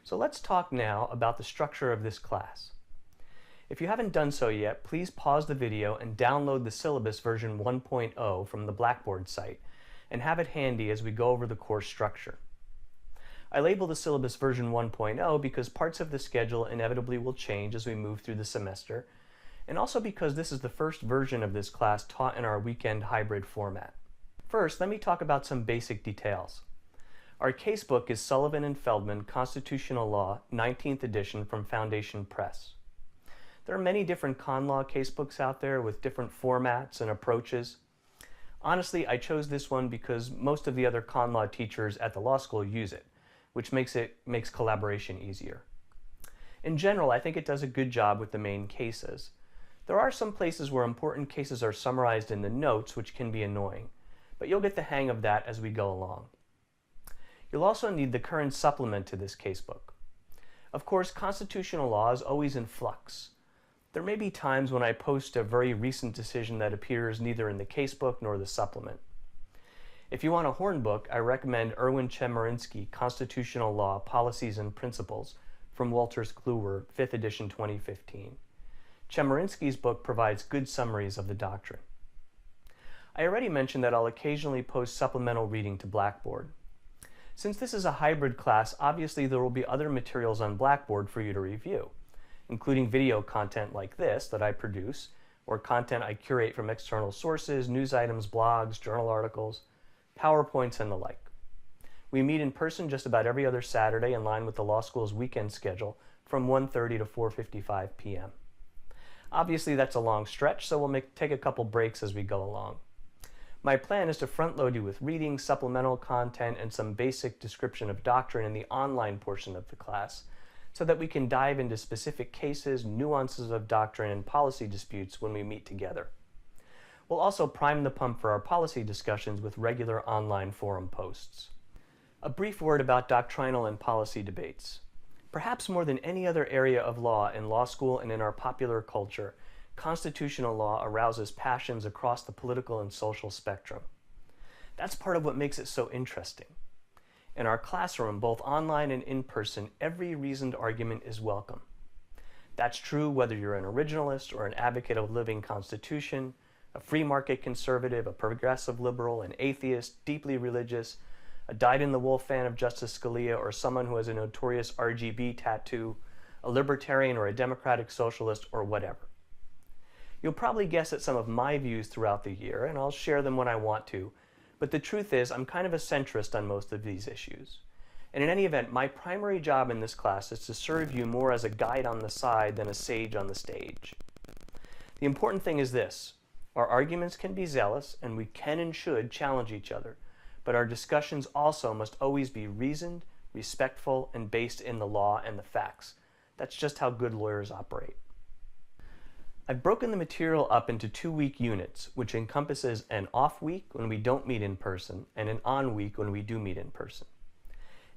So let's talk now about the structure of this class. If you haven't done so yet, please pause the video and download the syllabus version 1.0 from the Blackboard site and have it handy as we go over the course structure. I label the syllabus version 1.0 because parts of the schedule inevitably will change as we move through the semester, and also because this is the first version of this class taught in our weekend hybrid format. First, let me talk about some basic details. Our casebook is Sullivan and Feldman Constitutional Law, 19th edition from Foundation Press. There are many different con law casebooks out there with different formats and approaches. Honestly, I chose this one because most of the other con law teachers at the law school use it, which makes collaboration easier. In general, I think it does a good job with the main cases. There are some places where important cases are summarized in the notes, which can be annoying, but you'll get the hang of that as we go along. You'll also need the current supplement to this casebook. Of course, constitutional law is always in flux. There may be times when I post a very recent decision that appears neither in the casebook nor the supplement. If you want a horn book, I recommend Erwin Chemerinsky, Constitutional Law, Policies and Principles from Wolters Kluwer, 5th edition 2015. Chemerinsky's book provides good summaries of the doctrine. I already mentioned that I'll occasionally post supplemental reading to Blackboard. Since this is a hybrid class, obviously there will be other materials on Blackboard for you to review, including video content like this that I produce, or content I curate from external sources, news items, blogs, journal articles, PowerPoints, and the like. We meet in person just about every other Saturday in line with the law school's weekend schedule from 1:30 to 4:55 p.m. Obviously that's a long stretch, so we'll take a couple breaks as we go along. My plan is to front load you with reading, supplemental content, and some basic description of doctrine in the online portion of the class, so that we can dive into specific cases, nuances of doctrine, and policy disputes when we meet together. We'll also prime the pump for our policy discussions with regular online forum posts. A brief word about doctrinal and policy debates. Perhaps more than any other area of law in law school and in our popular culture, constitutional law arouses passions across the political and social spectrum. That's part of what makes it so interesting. In our classroom, both online and in person, every reasoned argument is welcome. That's true whether you're an originalist or an advocate of a living constitution, a free market conservative, a progressive liberal, an atheist, deeply religious, a dyed-in-the-wool fan of Justice Scalia, or someone who has a notorious RGB tattoo, a libertarian or a democratic socialist, or whatever. You'll probably guess at some of my views throughout the year, and I'll share them when I want to, but the truth is I'm kind of a centrist on most of these issues. And in any event, my primary job in this class is to serve you more as a guide on the side than a sage on the stage. The important thing is this: our arguments can be zealous, and we can and should challenge each other, but our discussions also must always be reasoned, respectful, and based in the law and the facts. That's just how good lawyers operate. I've broken the material up into 2-week units, which encompasses an off week when we don't meet in person and an on week when we do meet in person.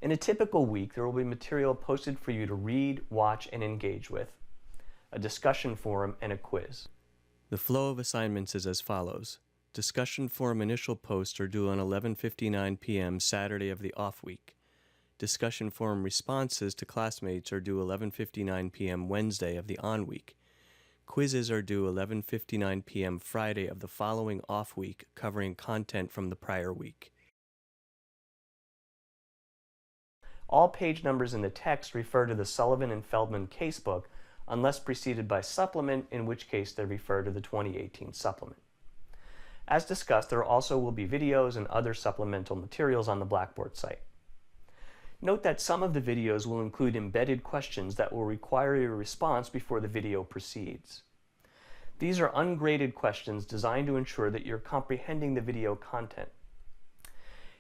In a typical week, there will be material posted for you to read, watch, and engage with, a discussion forum, and a quiz. The flow of assignments is as follows. Discussion forum initial posts are due on 11:59 p.m. Saturday of the off week. Discussion forum responses to classmates are due 11:59 p.m. Wednesday of the on week. Quizzes are due 11:59 p.m. Friday of the following off week, covering content from the prior week. All page numbers in the text refer to the Sullivan and Feldman casebook, unless preceded by supplement, in which case they refer to the 2018 supplement. As discussed, there also will be videos and other supplemental materials on the Blackboard site. Note that some of the videos will include embedded questions that will require your response before the video proceeds. These are ungraded questions designed to ensure that you're comprehending the video content.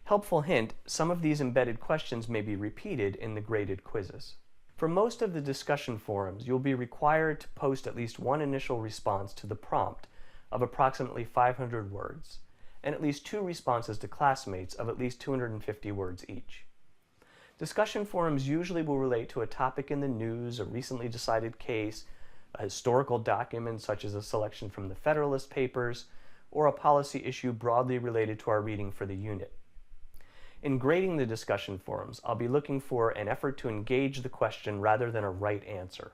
Helpful hint, some of these embedded questions may be repeated in the graded quizzes. For most of the discussion forums, you'll be required to post at least one initial response to the prompt of approximately 500 words, and at least 2 responses to classmates of at least 250 words each. Discussion forums usually will relate to a topic in the news, a recently decided case, a historical document such as a selection from the Federalist Papers, or a policy issue broadly related to our reading for the unit. In grading the discussion forums, I'll be looking for an effort to engage the question rather than a right answer.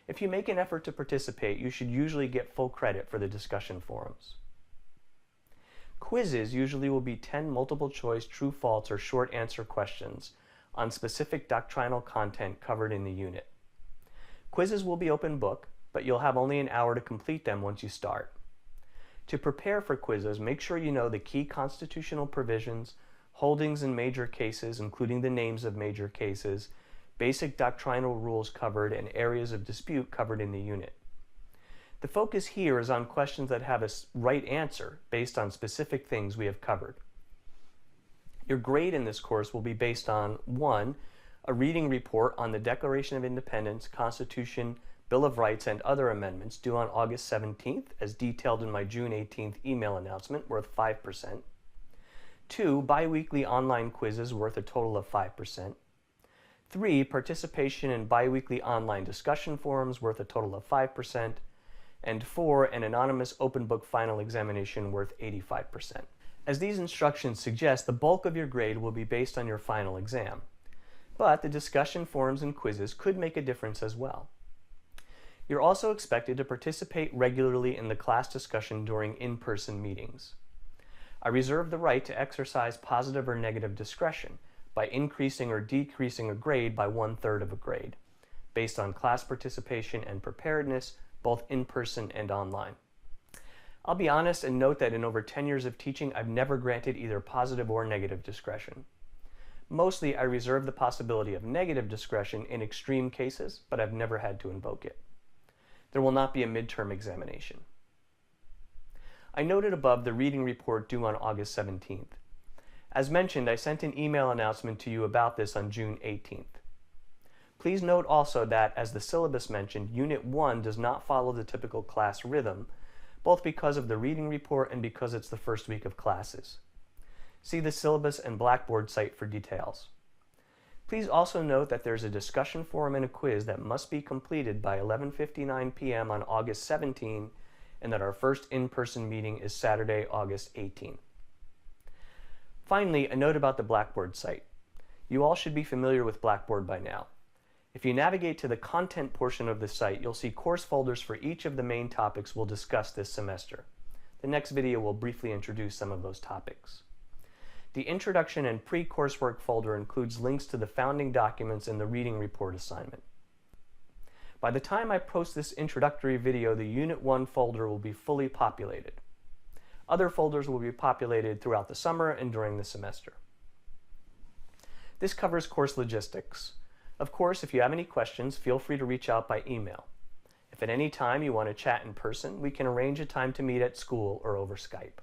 If you make an effort to participate, you should usually get full credit for the discussion forums. Quizzes usually will be 10 multiple choice true-false or short answer questions on specific doctrinal content covered in the unit. Quizzes will be open book, but you'll have only an hour to complete them once you start. To prepare for quizzes, make sure you know the key constitutional provisions, holdings in major cases, including the names of major cases, basic doctrinal rules covered, and areas of dispute covered in the unit. The focus here is on questions that have a right answer based on specific things we have covered. Your grade in this course will be based on 1. A reading report on the Declaration of Independence, Constitution, Bill of Rights, and other amendments due on August 17th, as detailed in my June 18th email announcement, worth 5%. 2. Biweekly online quizzes worth a total of 5%. 3. Participation in biweekly online discussion forums worth a total of 5%. And 4. An anonymous open book final examination worth 85%. As these instructions suggest, the bulk of your grade will be based on your final exam. But the discussion forums and quizzes could make a difference as well. You're also expected to participate regularly in the class discussion during in-person meetings. I reserve the right to exercise positive or negative discretion by increasing or decreasing a grade by 1/3 of a grade, based on class participation and preparedness, both in person and online. I'll be honest and note that in over 10 years of teaching, I've never granted either positive or negative discretion. Mostly, I reserve the possibility of negative discretion in extreme cases, but I've never had to invoke it. There will not be a midterm examination. I noted above the reading report due on August 17th. As mentioned, I sent an email announcement to you about this on June 18th. Please note also that, as the syllabus mentioned, Unit 1 does not follow the typical class rhythm, both because of the reading report and because it's the first week of classes. See the syllabus and Blackboard site for details. Please also note that there's a discussion forum and a quiz that must be completed by 11:59 p.m. on August 17, and that our first in-person meeting is Saturday, August 18. Finally, a note about the Blackboard site. You all should be familiar with Blackboard by now. If you navigate to the content portion of the site, you'll see course folders for each of the main topics we'll discuss this semester. The next video will briefly introduce some of those topics. The Introduction and Pre-Coursework folder includes links to the founding documents and the reading report assignment. By the time I post this introductory video, the Unit 1 folder will be fully populated. Other folders will be populated throughout the summer and during the semester. This covers course logistics. Of course, if you have any questions, feel free to reach out by email. If at any time you want to chat in person, we can arrange a time to meet at school or over Skype.